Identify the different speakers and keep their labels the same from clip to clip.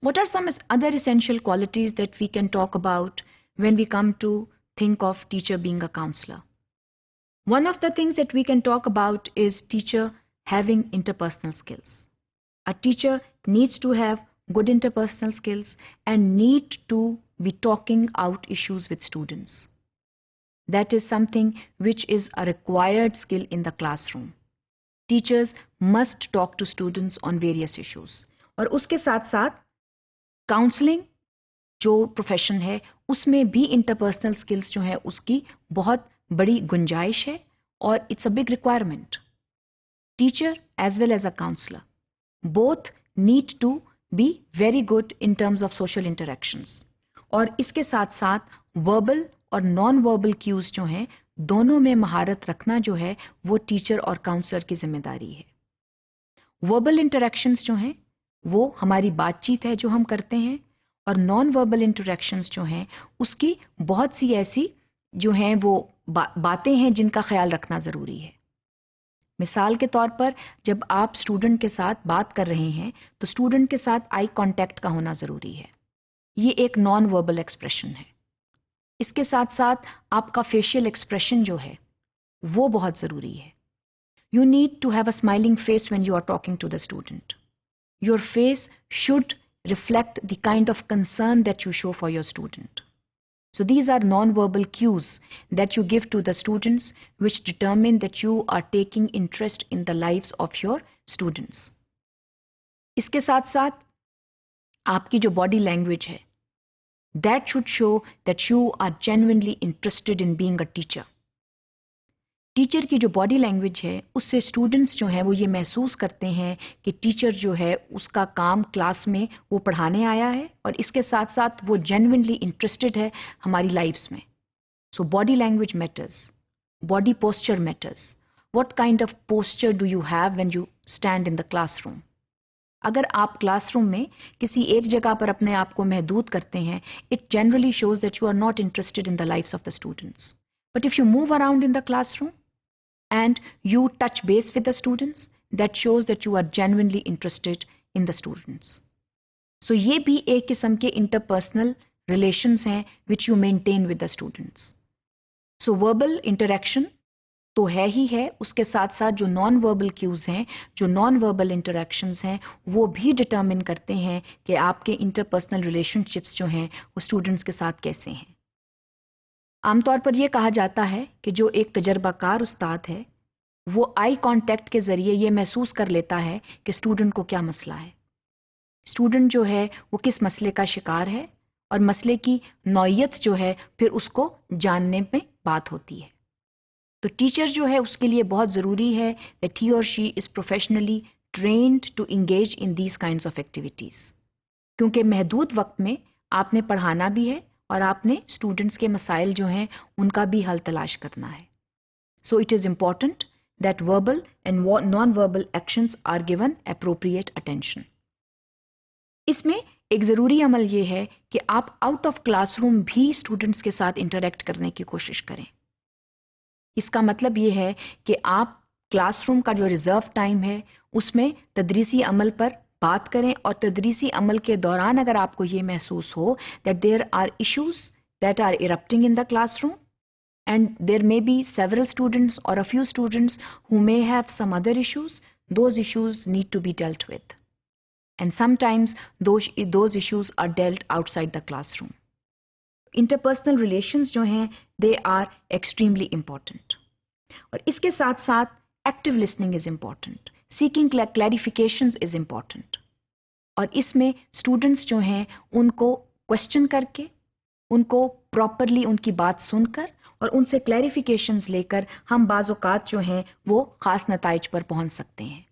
Speaker 1: What are some other essential qualities that we can talk about when we come to think of teacher being a counselor? One of the things that we can talk about is teacher having interpersonal skills. A teacher needs to have good interpersonal skills and need to be talking out issues with students. That is something which is a required skill in the classroom. Teachers must talk to students on various issues. और उसके साथ साथ counselling जो profession है उसमें भी interpersonal skills जो है उसकी बहुत बड़ी गुंजाइश है और it's a big requirement. Teacher as well as a counsellor both need to be very good in terms of social interactions. और इसके साथ साथ वर्बल और नॉन वर्बल क्यूज जो हैं दोनों में महारत रखना जो है वो टीचर और काउंसलर की जिम्मेदारी है. वर्बल इंटरेक्शंस जो हैं वो हमारी बातचीत है जो हम करते हैं और नॉन वर्बल इंटरेक्शंस जो हैं उसकी बहुत सी ऐसी जो हैं वो बातें हैं जिनका ख्याल रखना ज़रूरी है. मिसाल के तौर पर जब आप स्टूडेंट के साथ बात कर रहे हैं तो स्टूडेंट के साथ आई कांटेक्ट का होना ज़रूरी है. ये एक नॉन वर्बल एक्सप्रेशन है. इसके साथ साथ आपका फेशियल एक्सप्रेशन जो है वो बहुत ज़रूरी है. You need to have a smiling face when you are talking to the student. Your face should reflect the kind of concern that you show for your student. So these are non-verbal cues that you give to the students which determine that you are taking interest in the lives of your students. इसके साथ साथ आपकी जो body language है, that should show that you are genuinely interested in being a teacher. Teacher की जो body language है उससे स्टूडेंट्स जो हैं वो ये महसूस करते हैं कि टीचर जो है उसका काम क्लास में वो पढ़ाने आया है और इसके साथ साथ वो जेन्युइनली इंटरेस्टेड है हमारी लाइफ्स में. So body language matters, body posture matters. What kind of posture do you have when you stand in the classroom. अगर आप क्लासरूम में किसी एक जगह पर अपने आप को महदूद करते हैं, it generally shows that you are not interested in the lifes of the students. But if you move around in the classroom and you touch base with the students, that shows that you are genuinely interested in the students. So ये भी एक किस्म के interpersonal relations हैं which you maintain with the students. So verbal interaction तो है ही है, उसके साथ साथ जो नॉन वर्बल क्यूज हैं, जो नॉन वर्बल इंटरेक्शंस हैं वो भी डिटर्मिन करते हैं कि आपके इंटरपर्सनल रिलेशनशिप्स जो हैं वो स्टूडेंट्स के साथ कैसे हैं. आमतौर पर यह कहा जाता है कि जो एक तजर्बाकार उस्ताद है वो आई कांटेक्ट के जरिए ये महसूस कर लेता है कि स्टूडेंट को क्या मसला है, स्टूडेंट जो है वो किस मसले का शिकार है और मसले की नौयत जो है फिर उसको जानने में बात होती है. तो टीचर जो है उसके लिए बहुत ज़रूरी है that he or she is professionally trained to engage in these kinds of activities. क्योंकि महदूद वक्त में आपने पढ़ाना भी है और आपने स्टूडेंट्स के मसाइल जो हैं उनका भी हल तलाश करना है. So it is important that verbal and non verbal actions are given appropriate attention. इसमें एक ज़रूरी अमल ये है कि आप आउट ऑफ क्लासरूम भी स्टूडेंट्स के साथ इंटरेक्ट करने की कोशिश करें. इसका मतलब ये है कि आप क्लासरूम का जो रिजर्व टाइम है उसमें तदरीसी अमल पर बात करें और तदरीसी अमल के दौरान अगर आपको ये महसूस हो that there are issues that are erupting in the classroom and there may be several students or a few students who may have some other issues, those issues need to be dealt with and sometimes those issues are dealt outside the classroom. Interpersonal relations जो हैं they are extremely important. और इसके साथ साथ active listening is important, seeking clarifications is important. और इसमें students जो हैं उनको क्वेश्चन करके, उनको प्रॉपरली उनकी बात सुनकर और उनसे क्लैरिफिकेशंस लेकर हम बाज़ औक़ात जो हैं वो ख़ास नताइज पर पहुंच सकते हैं.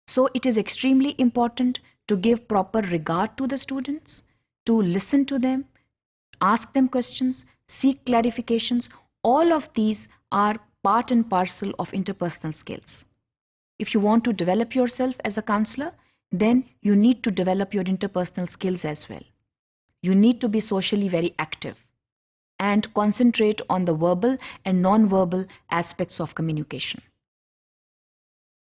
Speaker 1: So it is extremely important to give proper regard to the students, to listen to them, ask them questions, seek clarifications. All of these are part and parcel of interpersonal skills. If you want to develop yourself as a counselor, then you need to develop your interpersonal skills as well. You need to be socially very active and concentrate on the verbal and non-verbal aspects of communication.